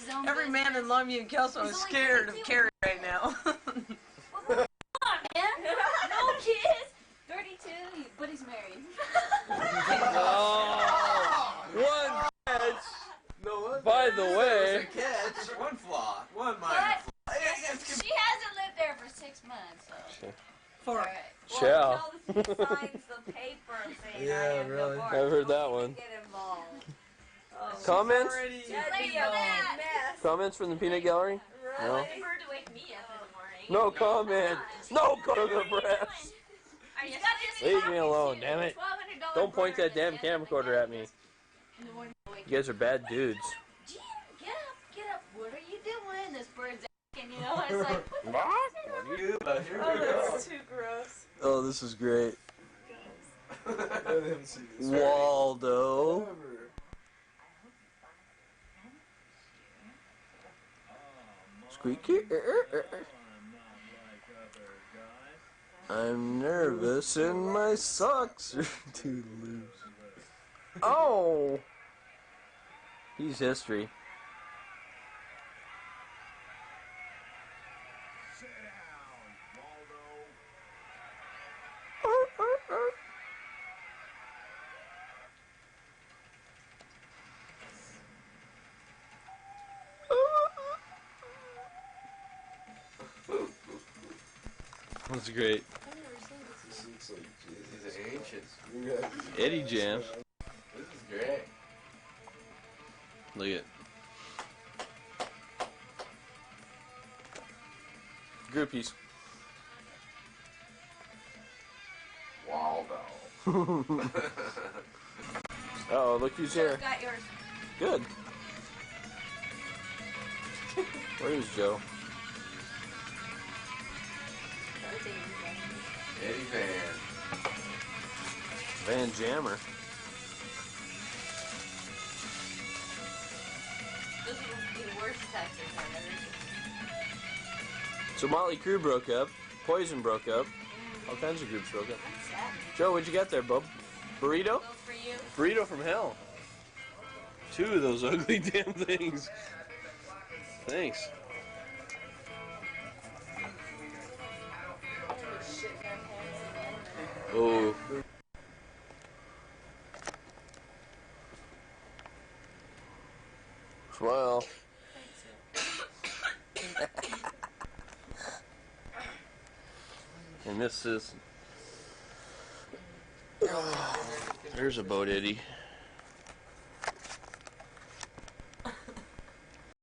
his own Every business. man in Longview and Kelso is scared of Carrie right now. Well, come on, man. No kids. 32, but he's married. Oh, one catch. No, By the way, catch. One flaw. One But minor flaw. she hasn't lived there for 6 months, so. For Alright. Chow. Well, until he signs the paper saying Yeah, I am really. divorced, I've heard that don't one. even get involved. Oh. Comments? already That'd be a involved. mess. Comments from the peanut gallery? Really? No. For her to wake me up in the morning. No comment. No go to the press. Are you Leave me alone, damn it. $1,200 Don't point that burger damn at the end of the camcorder day. at me. In the morning, You guys are bad dudes. Jim, get up. What are you doing? This bird's asking, you know? It's like, what the Here That's too gross. Oh, this is great. Waldo. Squeaky. I'm nervous and my socks are too loose. Oh! He's history. That's great. These are ancient. Eddie jams. This is great. Look at groupies. Waldo. Uh-oh, look who's here. got yours. Good. Where is Joe? Eddie Van. Van Jammer. Those are the worst texts I've ever seen. So Motley Crue broke up. Poison broke up. All kinds of groups broke up. That's sad. Joe, what'd you get there, bub? Burrito? Go for you. Burrito from hell. 2 of those ugly damn things. Thanks. Oh. Smile. And this is... There's a boat, Eddie.